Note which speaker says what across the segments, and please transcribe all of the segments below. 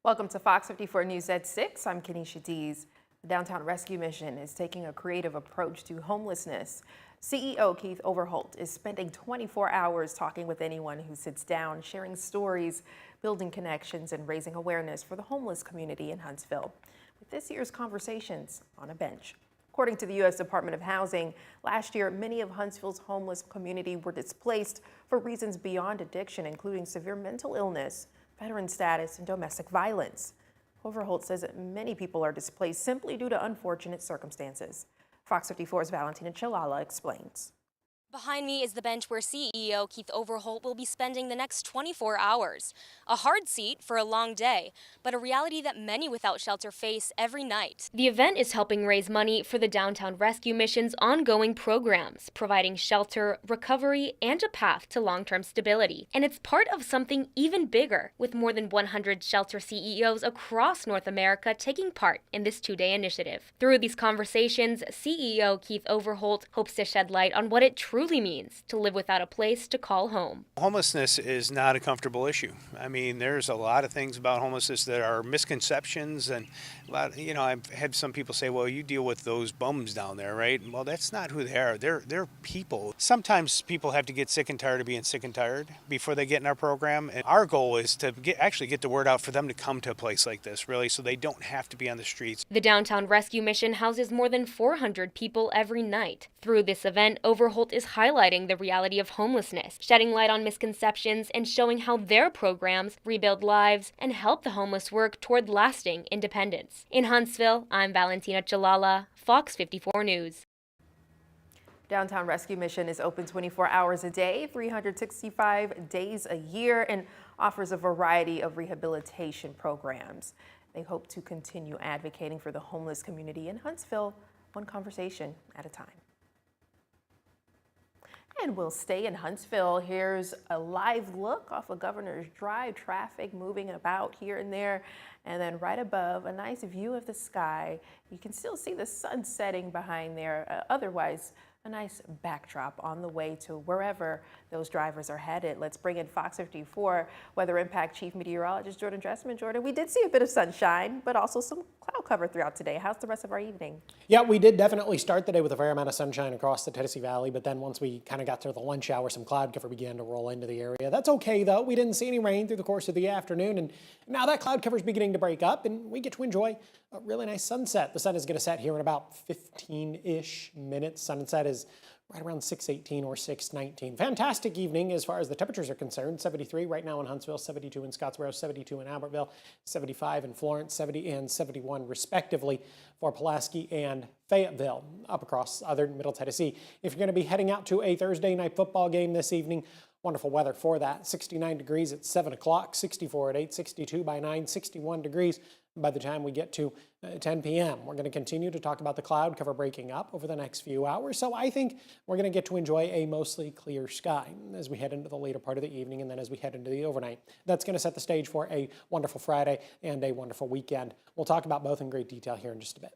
Speaker 1: Welcome to Fox 54 News at 6. I'm Kenesha Dees. The Downtown Rescue Mission is taking a creative approach to homelessness. CEO Keith Overholt is spending 24 hours talking with anyone who sits down, sharing stories, building connections, and raising awareness for the homeless community in Huntsville. With this year's Conversations on a Bench. According to the U.S. Department of Housing, last year, many of Huntsville's homeless community were displaced for reasons beyond addiction, including severe mental illness, veteran status, and domestic violence. Overholt says that many people are displaced simply due to unfortunate circumstances. Fox 54's Valentina Chilala explains.
Speaker 2: Behind me is the bench where CEO Keith Overholt will be spending the next 24 hours. A hard seat for a long day, but a reality that many without shelter face every night. The event is helping raise money for the Downtown Rescue Mission's ongoing programs, providing shelter, recovery, and a path to long-term stability. And it's part of something even bigger, with more than 100 shelter CEOs across North America taking part in this two-day initiative. Through these conversations, CEO Keith Overholt hopes to shed light on what it truly means to live without a place to call home.
Speaker 3: Homelessness is not a comfortable issue. I mean, there's a lot of things about homelessness that are misconceptions, and a lot, I've had some people say, well, you deal with those bums down there, right? Well, that's not who they are. They're people. Sometimes people have to get sick and tired of being sick and tired before they get in our program. And our goal is to actually get the word out for them to come to a place like this, really, so they don't have to be on the streets.
Speaker 2: The Downtown Rescue Mission houses more than 400 people every night. Through this event, Overholt is highlighting the reality of homelessness, shedding light on misconceptions, and showing how their programs rebuild lives and help the homeless work toward lasting independence. In Huntsville, I'm Valentina Chilala, Fox 54 News.
Speaker 1: Downtown Rescue Mission is open 24 hours a day, 365 days a year, and offers a variety of rehabilitation programs. They hope to continue advocating for the homeless community in Huntsville, one conversation at a time. And we'll stay in Huntsville. Here's a live look off of Governor's Drive, traffic moving about here and there. And then right above, a nice view of the sky. You can still see the sun setting behind there. Otherwise, a nice backdrop on the way to wherever those drivers are headed. Let's bring in Fox 54 Weather Impact Chief Meteorologist Jordan Dressman. Jordan, we did see a bit of sunshine, but also some cloud cover throughout today. How's the rest of our evening?
Speaker 4: Yeah, we did definitely start the day with a fair amount of sunshine across the Tennessee Valley, but then once we kind of got through the lunch hour, some cloud cover began to roll into the area. That's okay, though. We didn't see any rain through the course of the afternoon, and now that cloud cover is beginning to break up, and we get to enjoy a really nice sunset. The sun is going to set here in about 15-ish minutes. Sunset is right around 6:18 or 6:19. Fantastic evening as far as the temperatures are concerned. 73 right now in Huntsville, 72 in Scottsboro, 72 in Albertville, 75 in Florence, 70 and 71 respectively for Pulaski and Fayetteville. Up across southern Middle Tennessee. If you're going to be heading out to a Thursday night football game this evening, wonderful weather for that. 69 degrees at 7 o'clock, 64 at 8, 62 by 9, 61 degrees by the time we get to 10 p.m. We're going to continue to talk about the cloud cover breaking up over the next few hours. So I think we're going to get to enjoy a mostly clear sky as we head into the later part of the evening and then as we head into the overnight. That's going to set the stage for a wonderful Friday and a wonderful weekend. We'll talk about both in great detail here in just a bit.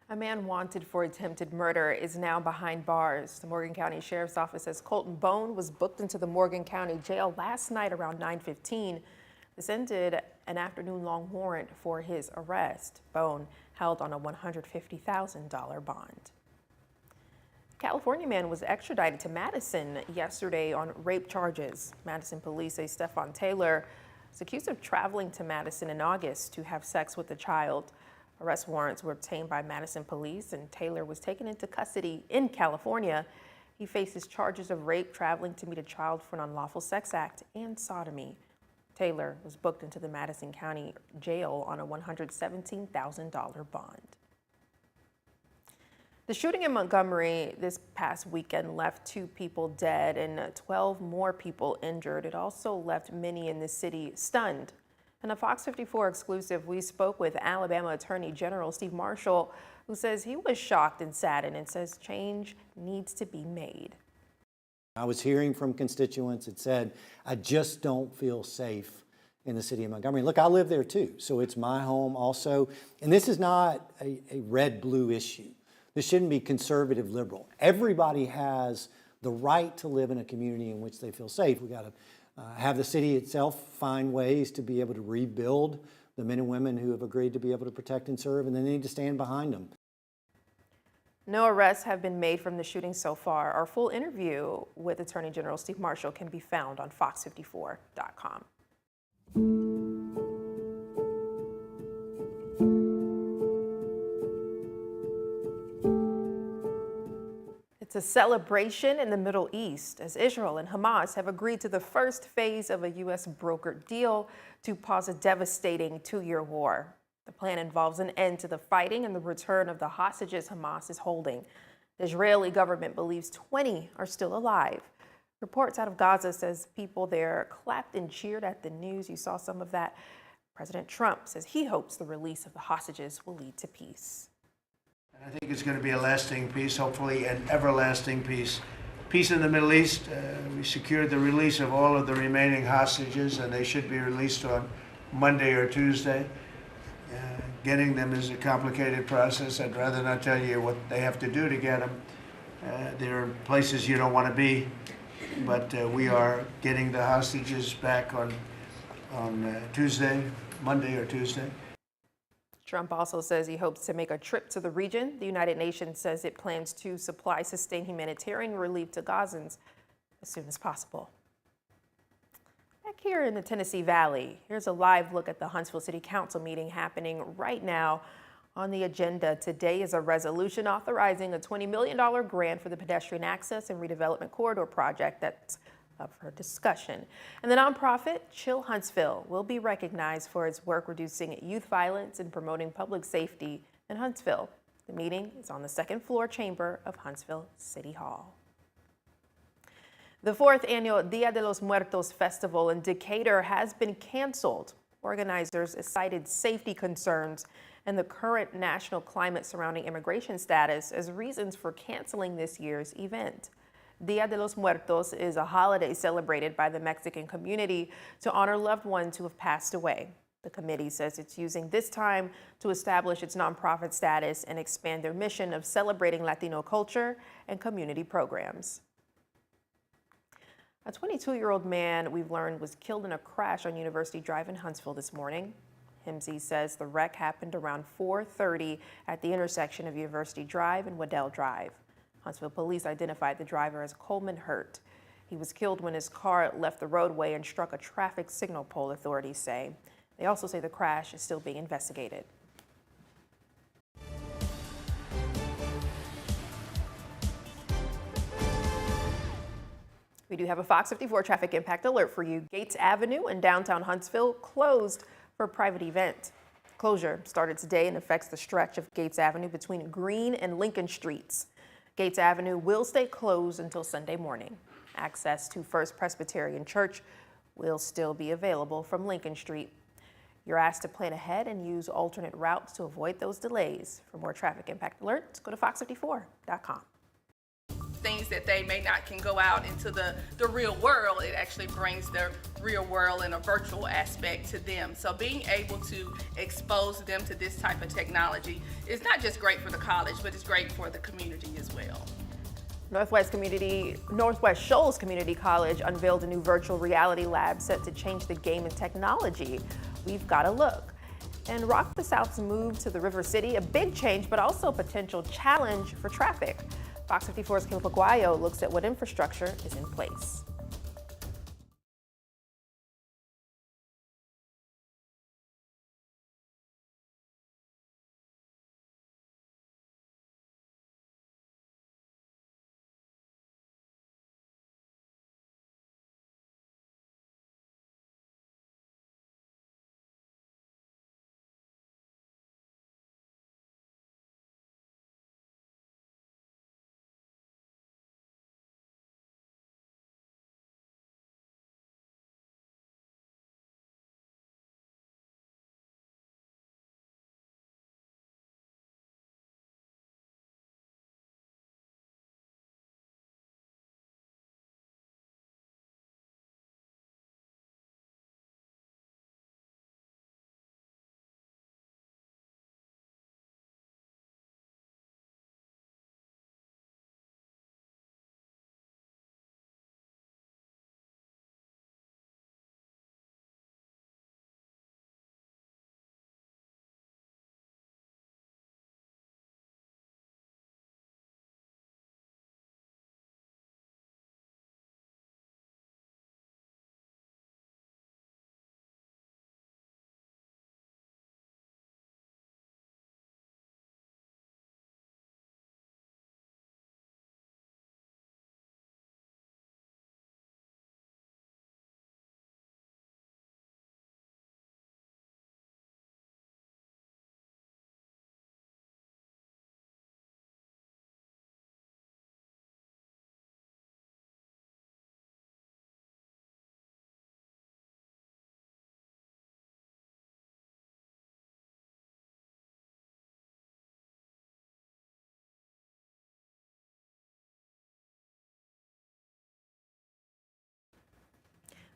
Speaker 1: A man wanted for attempted murder is now behind bars. The Morgan County Sheriff's Office says Colton Bone was booked into the Morgan County Jail last night around 9:15. This ended an afternoon-long warrant for his arrest. Bone held on a $150,000 bond. California man was extradited to Madison yesterday on rape charges. Madison police say Stephon Taylor is accused of traveling to Madison in August to have sex with a child. Arrest warrants were obtained by Madison police, and Taylor was taken into custody in California. He faces charges of rape, traveling to meet a child for an unlawful sex act, and sodomy. Taylor was booked into the Madison County Jail on a $117,000 bond. The shooting in Montgomery this past weekend left 2 people dead and 12 more people injured. It also left many in the city stunned. In a Fox 54 exclusive, we spoke with Alabama Attorney General Steve Marshall, who says he was shocked and saddened and says change needs to be made.
Speaker 5: I was hearing from constituents that said, I just don't feel safe in the city of Montgomery. Look, I live there too, so it's my home also. And this is not a red-blue issue. This shouldn't be conservative-liberal. Everybody has the right to live in a community in which they feel safe. We got have the city itself find ways to be able to rebuild the men and women who have agreed to be able to protect and serve, and then they need to stand behind them.
Speaker 1: No arrests have been made from the shooting so far. Our full interview with Attorney General Steve Marshall can be found on FOX54.com. It's a celebration in the Middle East as Israel and Hamas have agreed to the first phase of a U.S. brokered deal to pause a devastating two-year war. The plan involves an end to the fighting and the return of the hostages Hamas is holding. The Israeli government believes 20 are still alive. Reports out of Gaza says people there clapped and cheered at the news. You saw some of that. President Trump says he hopes the release of the hostages will lead to peace.
Speaker 6: I think it's going to be a lasting peace, hopefully an everlasting peace. Peace in the Middle East. We secured the release of all of the remaining hostages, and they should be released on Monday or Tuesday. Getting them is a complicated process. I'd rather not tell you what they have to do to get them. There are places you don't want to be, but we are getting the hostages back on Tuesday, Monday or Tuesday.
Speaker 1: Trump also says he hopes to make a trip to the region. The United Nations says it plans to supply sustained humanitarian relief to Gazans as soon as possible. Back here in the Tennessee Valley, here's a live look at the Huntsville City Council meeting happening right now. On the agenda today is a resolution authorizing a $20 million grant for the pedestrian access and redevelopment corridor project that's up for discussion. And the nonprofit Chill Huntsville will be recognized for its work reducing youth violence and promoting public safety in Huntsville. The meeting is on the second floor chamber of Huntsville City Hall. The fourth annual Dia de los Muertos festival in Decatur has been canceled. Organizers cited safety concerns and the current national climate surrounding immigration status as reasons for canceling this year's event. Dia de los Muertos is a holiday celebrated by the Mexican community to honor loved ones who have passed away. The committee says it's using this time to establish its nonprofit status and expand their mission of celebrating Latino culture and community programs. A 22-year-old man, we've learned, was killed in a crash on University Drive in Huntsville this morning. Himsey says the wreck happened around 4:30 at the intersection of University Drive and Waddell Drive. Huntsville police identified the driver as Coleman Hurt. He was killed when his car left the roadway and struck a traffic signal pole, authorities say. They also say the crash is still being investigated. We do have a Fox 54 traffic impact alert for you. Gates Avenue in downtown Huntsville closed for a private event. Closure started today and affects the stretch of Gates Avenue between Green and Lincoln Streets. Gates Avenue will stay closed until Sunday morning. Access to First Presbyterian Church will still be available from Lincoln Street. You're asked to plan ahead and use alternate routes to avoid those delays. For more traffic impact alerts, go to fox54.com.
Speaker 7: Things that they may not can go out into the real world, it actually brings the real world in a virtual aspect to them. So being able to expose them to this type of technology is not just great for the college, but it's great for the community as well.
Speaker 1: Northwest Shoals Community College unveiled a new virtual reality lab set to change the game in technology. We've got a look. And Rock the South's move to the River City, a big change, but also a potential challenge for traffic. Fox 54's Kim Paguayo looks at what infrastructure is in place.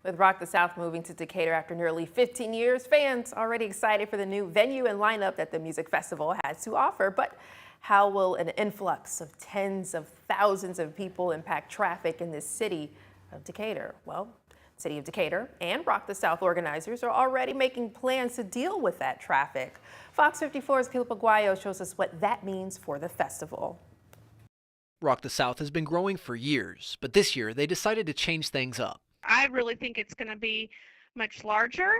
Speaker 1: With Rock the South moving to Decatur after nearly 15 years, fans already excited for the new venue and lineup that the music festival has to offer. But how will an influx of tens of thousands of people impact traffic in this city of Decatur? Well, City of Decatur and Rock the South organizers are already making plans to deal with that traffic. Fox 54's Caleb Aguayo shows us what that means for the festival.
Speaker 8: Rock the South has been growing for years, but this year they decided to change things up.
Speaker 9: I really think it's going to be much larger.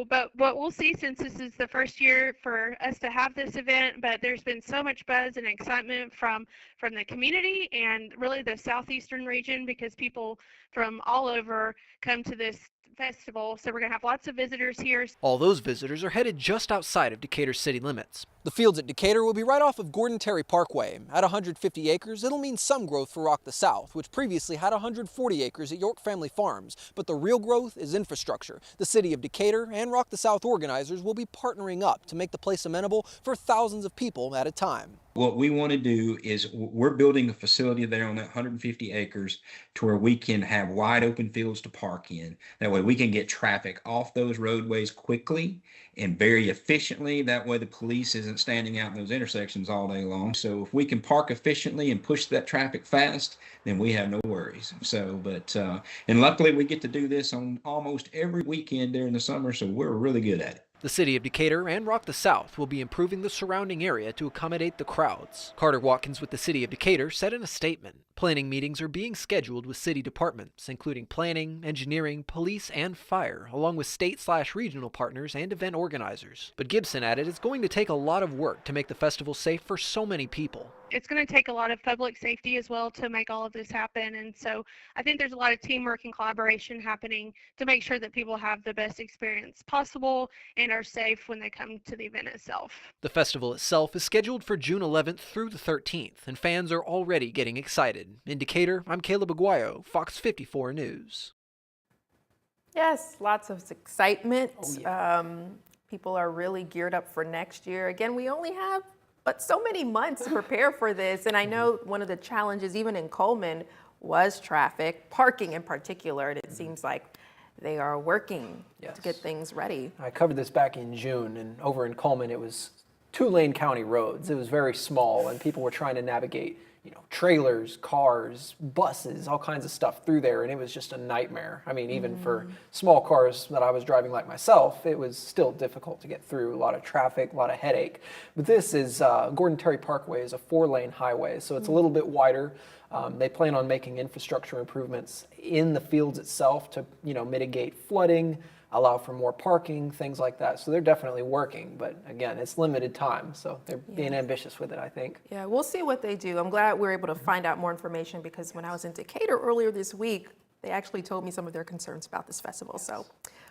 Speaker 9: But we'll see, since this is the first year for us to have this event. But there's been so much buzz and excitement from the community and really the southeastern region, because people from all over come to this festival. So we're going to have lots of visitors here.
Speaker 8: All those visitors are headed just outside of Decatur city limits.
Speaker 10: The fields at Decatur will be right off of Gordon Terry Parkway. At 150 acres, it'll mean some growth for Rock the South, which previously had 140 acres at York Family Farms. But the real growth is infrastructure. The City of Decatur and Rock the South organizers will be partnering up to make the place amenable for thousands of people at a time.
Speaker 11: What we want to do is we're building a facility there on that 150 acres to where we can have wide open fields to park in. That way we can get traffic off those roadways quickly and very efficiently. That way the police isn't standing out in those intersections all day long. So if we can park efficiently and push that traffic fast, then we have no worries. And luckily we get to do this on almost every weekend during the summer, so we're really good at it.
Speaker 8: The City of Decatur and Rock the South will be improving the surrounding area to accommodate the crowds. Carter Watkins with the City of Decatur said in a statement, planning meetings are being scheduled with city departments, including planning, engineering, police, and fire, along with state/regional partners and event organizers. But Gibson added it's going to take a lot of work to make the festival safe for so many people.
Speaker 9: It's going to take a lot of public safety as well to make all of this happen. And so I think there's a lot of teamwork and collaboration happening to make sure that people have the best experience possible and are safe when they come to the event itself.
Speaker 8: The festival itself is scheduled for June 11th through the 13th, and fans are already getting excited. In Decatur, I'm Caleb Aguayo, Fox 54 News.
Speaker 1: Yes, lots of excitement. People are really geared up for next year. Again, we only have but so many months to prepare for this. And I know one of the challenges, even in Coleman, was traffic, parking in particular. And it seems like they are working to get things ready.
Speaker 12: I covered this back in June, and over in Coleman, it was 2-lane county roads. It was very small, and people were trying to navigate, trailers, cars, buses, all kinds of stuff through there, and it was just a nightmare. I mean, even for small cars that I was driving like myself, it was still difficult to get through. A lot of traffic, a lot of headache. But this is, Gordon Terry Parkway is a 4-lane highway, so it's a little bit wider. They plan on making infrastructure improvements in the fields itself to, mitigate flooding, allow for more parking, things like that. So they're definitely working, but again, it's limited time. So they're being ambitious with it, I think.
Speaker 1: Yeah, we'll see what they do. I'm glad we're able to find out more information, because when I was in Decatur earlier this week, they actually told me some of their concerns about this festival. So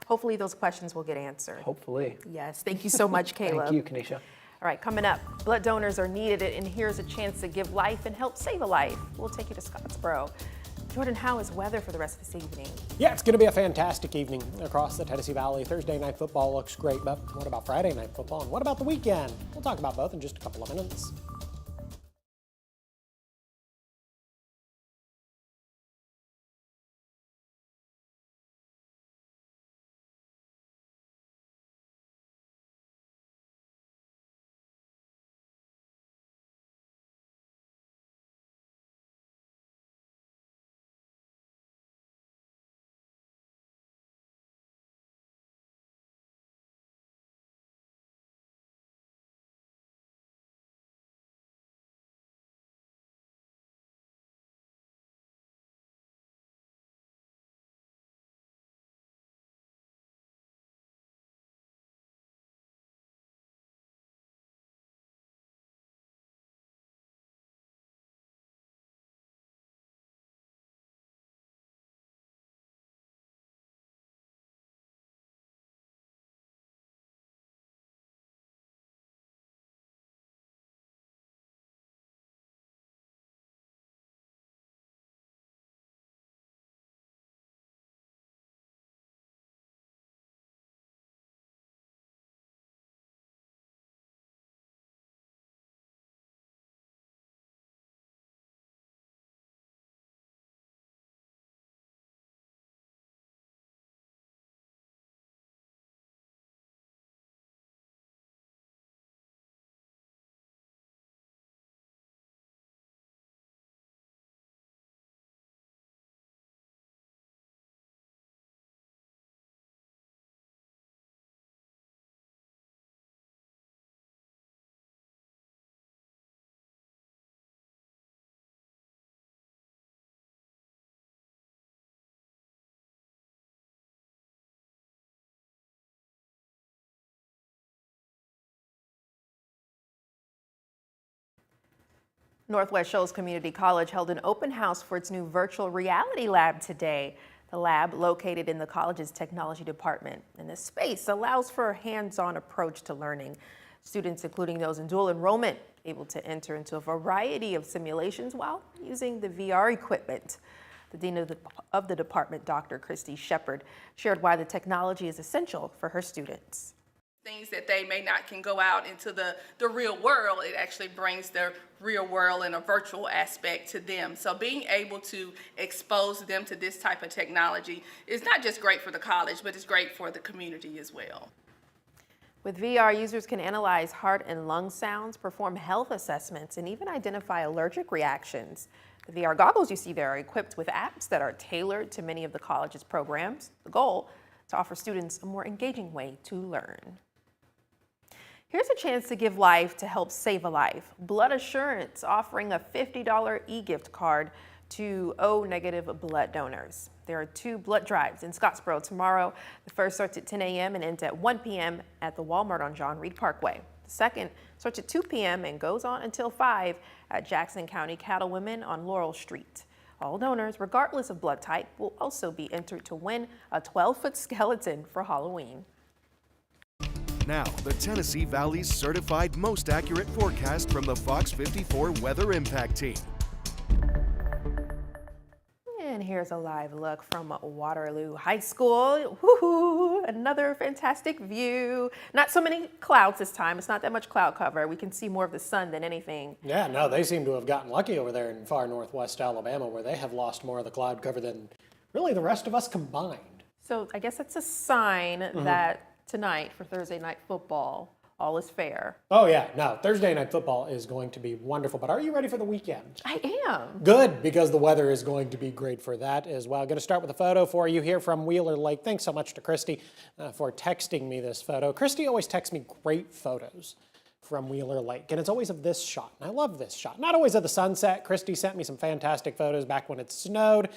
Speaker 1: hopefully those questions will get answered.
Speaker 12: Hopefully.
Speaker 1: Yes, thank you so much, Caleb.
Speaker 12: Thank you, Kanisha.
Speaker 1: All right, coming up, blood donors are needed, and here's a chance to give life and help save a life. We'll take you to Scottsboro. Jordan, how is weather for the rest of this evening?
Speaker 4: Yeah, it's going to be a fantastic evening across the Tennessee Valley. Thursday night football looks great, but what about Friday night football? And what about the weekend? We'll talk about both in just a couple of minutes.
Speaker 1: Northwest Shoals Community College held an open house for its new virtual reality lab today. The lab, located in the college's technology department, and this space allows for a hands-on approach to learning. Students, including those in dual enrollment, able to enter into a variety of simulations while using the VR equipment. The dean of the department, Dr. Christy Shepard, shared why the technology is essential for her students.
Speaker 7: Things that they may not can go out into the real world, it actually brings the real world and a virtual aspect to them. So being able to expose them to this type of technology is not just great for the college, but it's great for the community as well.
Speaker 1: With VR, users can analyze heart and lung sounds, perform health assessments, and even identify allergic reactions. The VR goggles you see there are equipped with apps that are tailored to many of the college's programs. The goal, to offer students a more engaging way to learn. Here's a chance to give life to help save a life. Blood Assurance offering a $50 e-gift card to O-negative blood donors. There are 2 blood drives in Scottsboro tomorrow. The first starts at 10 a.m. and ends at 1 p.m. at the Walmart on John Reed Parkway. The second starts at 2 p.m. and goes on until 5 at Jackson County Cattlewomen on Laurel Street. All donors, regardless of blood type, will also be entered to win a 12-foot skeleton for Halloween.
Speaker 13: Now, the Tennessee Valley's certified most accurate forecast from the FOX54 Weather Impact Team.
Speaker 1: And here's a live look from Waterloo High School. Woohoo! Another fantastic view. Not so many clouds this time. It's not that much cloud cover. We can see more of the sun than anything.
Speaker 4: Yeah, no, they seem to have gotten lucky over there in far northwest Alabama, where they have lost more of the cloud cover than really the rest of us combined.
Speaker 1: So I guess that's a sign that tonight for Thursday night football, all is fair.
Speaker 4: Oh yeah, no, Thursday night football is going to be wonderful, but are you ready for the weekend?
Speaker 1: I am.
Speaker 4: Good, because the weather is going to be great for that as well. Going to start with a photo for you here from Wheeler Lake. Thanks so much to Christy for texting me this photo. Christy always texts me great photos from Wheeler Lake, and it's always of this shot, and I love this shot. Not always of the sunset. Christy sent me some fantastic photos back when it snowed.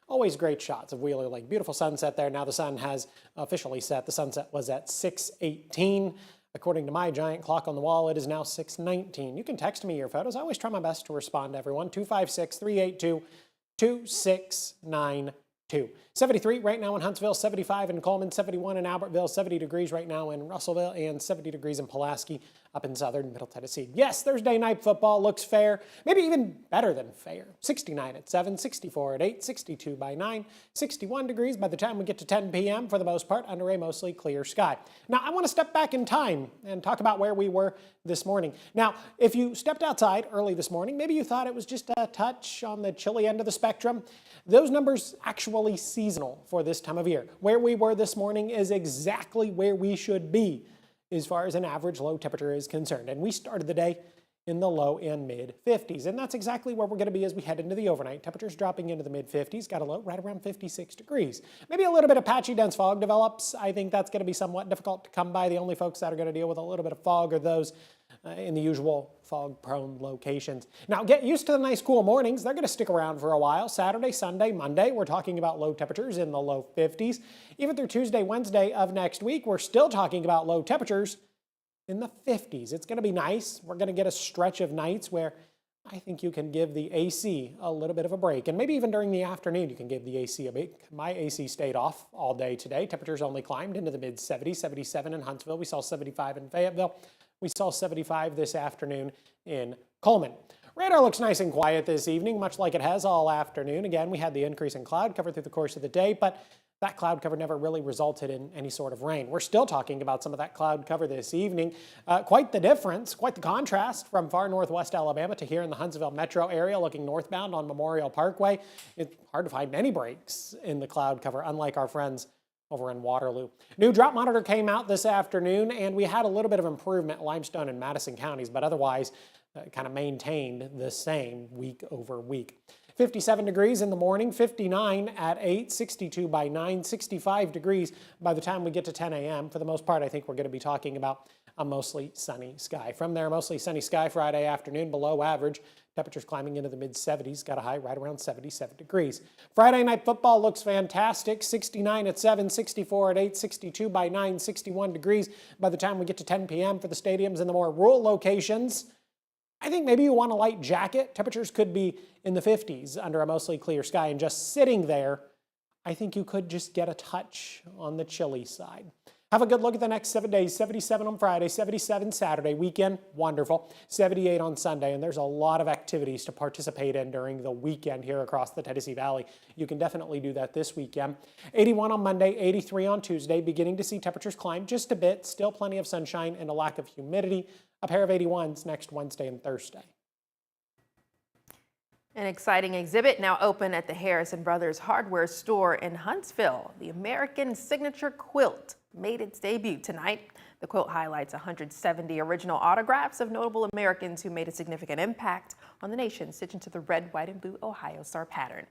Speaker 4: Always great shots of Wheeler Lake. Beautiful sunset there. Now the sun has officially set. The sunset was at 6:18. According to my giant clock on the wall, it is now 6:19. You can text me your photos. I always try my best to respond to everyone. 256-382-2692. 73 right now in Huntsville, 75 in Coleman, 71 in Albertville, 70 degrees right now in Russellville, and 70 degrees in Pulaski up in southern Middle Tennessee. Yes, Thursday night football looks fair, maybe even better than fair. 69 at 7, 64 at 8, 62 by 9, 61 degrees by the time we get to 10 p.m. for the most part under a mostly clear sky. Now, I want to step back in time and talk about where we were this morning. Now, if you stepped outside early this morning, maybe you thought it was just a touch on the chilly end of the spectrum. Those numbers actually seasonal for this time of year. Where we were this morning is exactly where we should be as far as an average low temperature is concerned. And we started the day in the low and mid 50s. And that's exactly where we're going to be as we head into the overnight. Temperatures dropping into the mid 50s, got a low right around 56 degrees. Maybe a little bit of patchy dense fog develops. I think that's going to be somewhat difficult to come by. The only folks that are going to deal with a little bit of fog are those in the usual fog-prone locations. Now, get used to the nice cool mornings. They're going to stick around for a while. Saturday, Sunday, Monday, we're talking about low temperatures in the low 50s. Even through Tuesday, Wednesday of next week, we're still talking about low temperatures in the 50s. It's going to be nice. We're going to get a stretch of nights where I think you can give the AC a little bit of a break. And maybe even during the afternoon, you can give the AC a break. My AC stayed off all day today. Temperatures only climbed into the mid-70s, 77 in Huntsville. We saw 75 in Fayetteville. We saw 75 this afternoon in Coleman. Radar looks nice and quiet this evening, much like it has all afternoon. Again, we had the increase in cloud cover through the course of the day, but that cloud cover never really resulted in any sort of rain. We're still talking about some of that cloud cover this evening. Quite the difference, quite the contrast from far northwest Alabama to here in the Huntsville metro area looking northbound on Memorial Parkway. It's hard to find any breaks in the cloud cover, unlike our friends over in Waterloo. New drought monitor came out this afternoon, and we had a little bit of improvement in Limestone and Madison counties, but otherwise kind of maintained the same week over week. 57 degrees in the morning, 59 at 8, 62 by 9, 65 degrees by the time we get to 10 a.m. For the most part, I think we're going to be talking about a mostly sunny sky. From there, mostly sunny sky Friday afternoon, below average. Temperatures climbing into the mid-70s, got a high right around 77 degrees. Friday night football looks fantastic. 69 at 7, 64 at 8, 62 by 9, 61 degrees by the time we get to 10 p.m. for the stadiums in the more rural locations. I think maybe you want a light jacket. Temperatures could be in the 50s under a mostly clear sky, and just sitting there, I think you could just get a touch on the chilly side. Have a good look at the next 7 days. 77 on Friday, 77 Saturday, weekend, wonderful, 78 on Sunday, and there's a lot of activities to participate in during the weekend here across the Tennessee Valley. You can definitely do that this weekend. 81 on Monday, 83 on Tuesday, beginning to see temperatures climb just a bit, still plenty of sunshine and a lack of humidity. A pair of 81s next Wednesday and Thursday.
Speaker 1: An exciting exhibit now open at the Harrison Brothers hardware store in Huntsville. The American Signature Quilt made its debut tonight. The quilt highlights 170 original autographs of notable Americans who made a significant impact on the nation, stitched into the red, white, and blue Ohio Star pattern.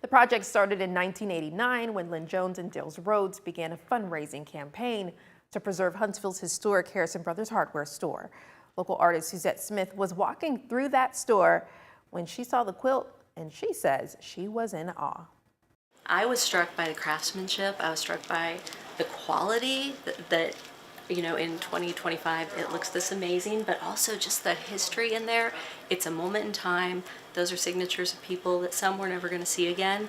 Speaker 1: The project started in 1989 when Lynn Jones and Dills Rhodes began a fundraising campaign to preserve Huntsville's historic Harrison Brothers hardware store. Local artist Suzette Smith was walking through that store when she saw the quilt, and she says she was in awe.
Speaker 14: I was struck by the craftsmanship. I was struck by the quality that you know, in 2025 it looks this amazing, but also just the history in there. It's a moment in time. Those are signatures of people that some we're never going to see again.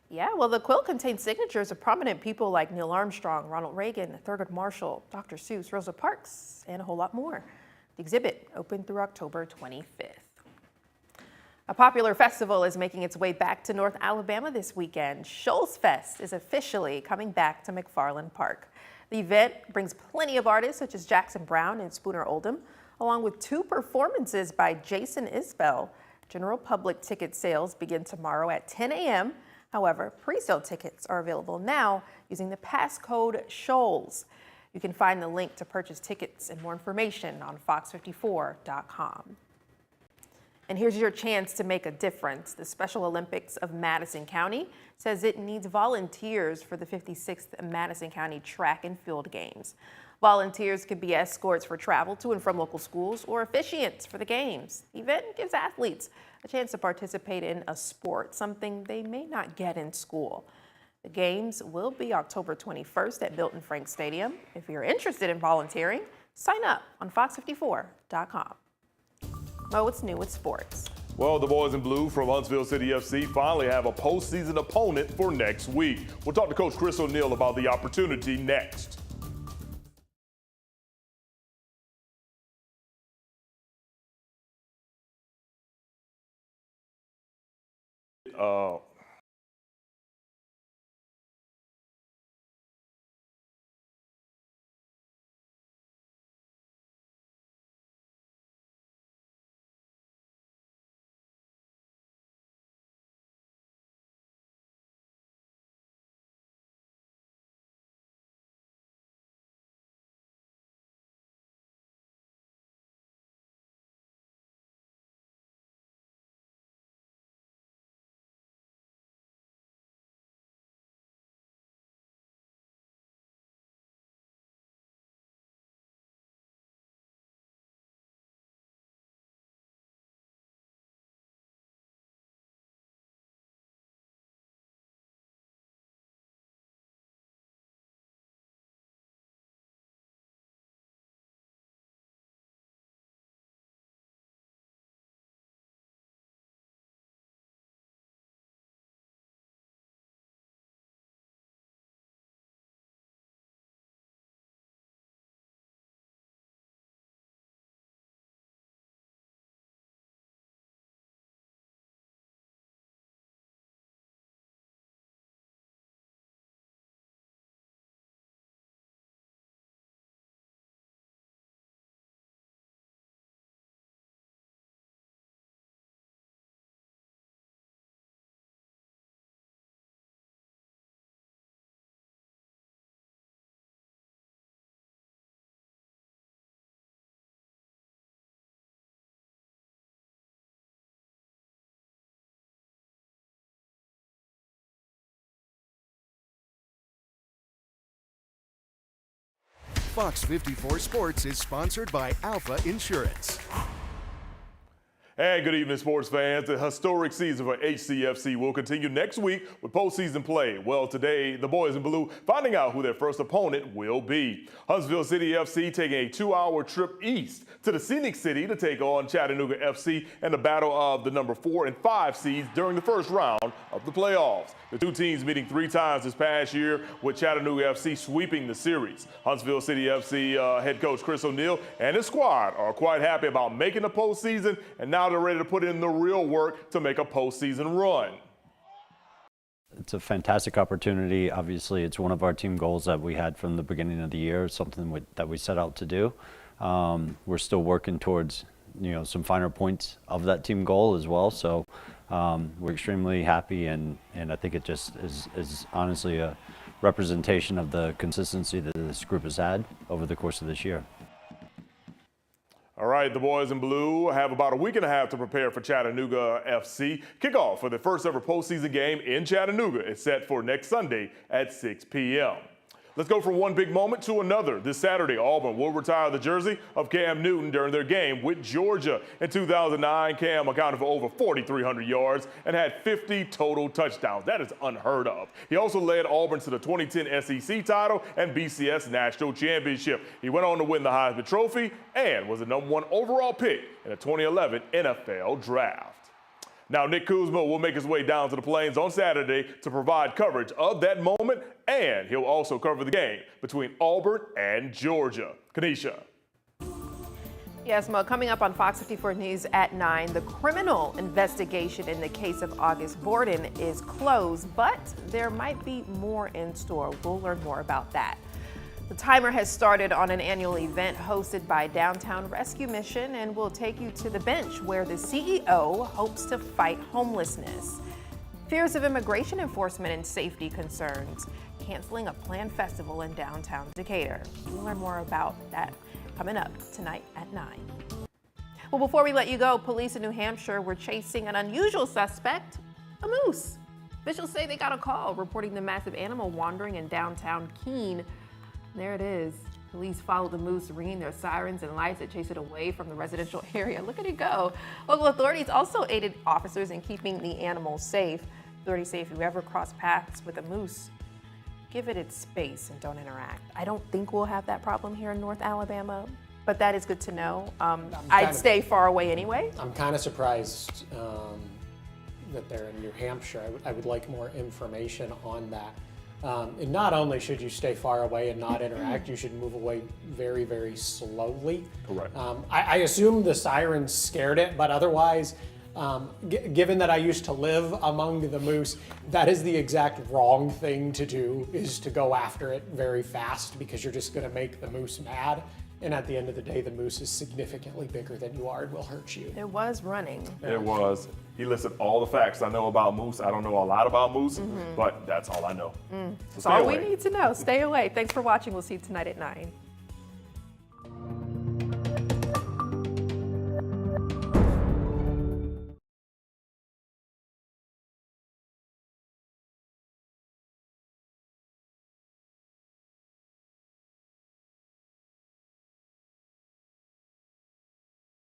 Speaker 1: Yeah, well, the quilt contains signatures of prominent people like Neil Armstrong, Ronald Reagan, Thurgood Marshall, Dr. Seuss, Rosa Parks, and a whole lot more. The exhibit open through October 25th. A popular festival is making its way back to North Alabama this weekend. Shoals Fest is officially coming back to McFarland Park. The event brings plenty of artists such as Jackson Browne and Spooner Oldham, along with 2 performances by Jason Isbell. General public ticket sales begin tomorrow at 10 a.m. However, pre-sale tickets are available now using the passcode Shoals. You can find the link to purchase tickets and more information on FOX54.com. And here's your chance to make a difference. The Special Olympics of Madison County says it needs volunteers for the 56th Madison County Track and Field Games. Volunteers could be escorts for travel to and from local schools or officiants for the games. The event gives athletes a chance to participate in a sport, something they may not get in school. The games will be October 21st at Milton Frank Stadium. If you're interested in volunteering, sign up on FOX54.com. Mo, what's new with sports?
Speaker 15: Well, the boys in blue from Huntsville City FC finally have a postseason opponent for next week. We'll talk to Coach Chris O'Neill about the opportunity next. Fox 54 Sports is sponsored by Alpha Insurance. And good evening, sports fans. The historic season for HCFC will continue next week with postseason play. Well, today, the boys in blue finding out who their first opponent will be. Huntsville City FC taking a 2-hour trip east to the Scenic City to take on Chattanooga FC in the battle of the number 4 and 5 seeds during the first round of the playoffs. The two teams meeting 3 times this past year, with Chattanooga FC sweeping the series. Huntsville City FC head coach Chris O'Neal and his squad are quite happy about making the postseason, and now they're ready to put in the real work to make a postseason run.
Speaker 16: It's a fantastic opportunity. Obviously, it's one of our team goals that we had from the beginning of the year, something that we set out to do. We're still working towards, some finer points of that team goal as well. So we're extremely happy, and I think it just is honestly a representation of the consistency that this group has had over the course of this year.
Speaker 15: All right, the boys in blue have about a week and a half to prepare for Chattanooga FC. Kickoff for the first ever postseason game in Chattanooga is set for next Sunday at 6 p.m. Let's go from one big moment to another. This Saturday, Auburn will retire the jersey of Cam Newton during their game with Georgia. In 2009, Cam accounted for over 4,300 yards and had 50 total touchdowns. That is unheard of. He also led Auburn to the 2010 SEC title and BCS National Championship. He went on to win the Heisman Trophy and was the #1 overall pick in the 2011 NFL Draft. Now, Nick Kuzma will make his way down to the Plains on Saturday to provide coverage of that moment, and he'll also cover the game between Auburn and Georgia. Kanisha.
Speaker 1: Yes, Mo, coming up on Fox 54 News at 9, the criminal investigation in the case of August Borden is closed, but there might be more in store. We'll learn more about that. The timer has started on an annual event hosted by Downtown Rescue Mission, and will take you to the bench where the CEO hopes to fight homelessness. Fears of immigration enforcement and safety concerns, canceling a planned festival in downtown Decatur. We'll learn more about that coming up tonight at 9. Well, before we let you go, police in New Hampshire were chasing an unusual suspect, a moose. Officials say they got a call reporting the massive animal wandering in downtown Keene. There it is. Police followed the moose, ringing their sirens and lights that chased it away from the residential area. Look at it go. Local authorities also aided officers in keeping the animal safe. Authorities say if you ever cross paths with a moose, give it its space and don't interact. I don't think we'll have that problem here in North Alabama, but that is good to know. I'd stay far away anyway.
Speaker 4: I'm kind of surprised that they're in New Hampshire. I would like more information on that. And not only should you stay far away and not interact, you should move away very, very slowly.
Speaker 15: Correct.
Speaker 4: I assume the sirens scared it, but otherwise, given that I used to live among the moose, that is the exact wrong thing to do, is to go after it very fast, because you're just going to make the moose mad. And at the end of the day, the moose is significantly bigger than you are and will hurt you.
Speaker 1: It was running.
Speaker 15: It was. He listed all the facts I know about moose. I don't know a lot about moose, but that's all I know.
Speaker 1: That's all we need to know. Stay away. Thanks for watching. We'll see you tonight at 9.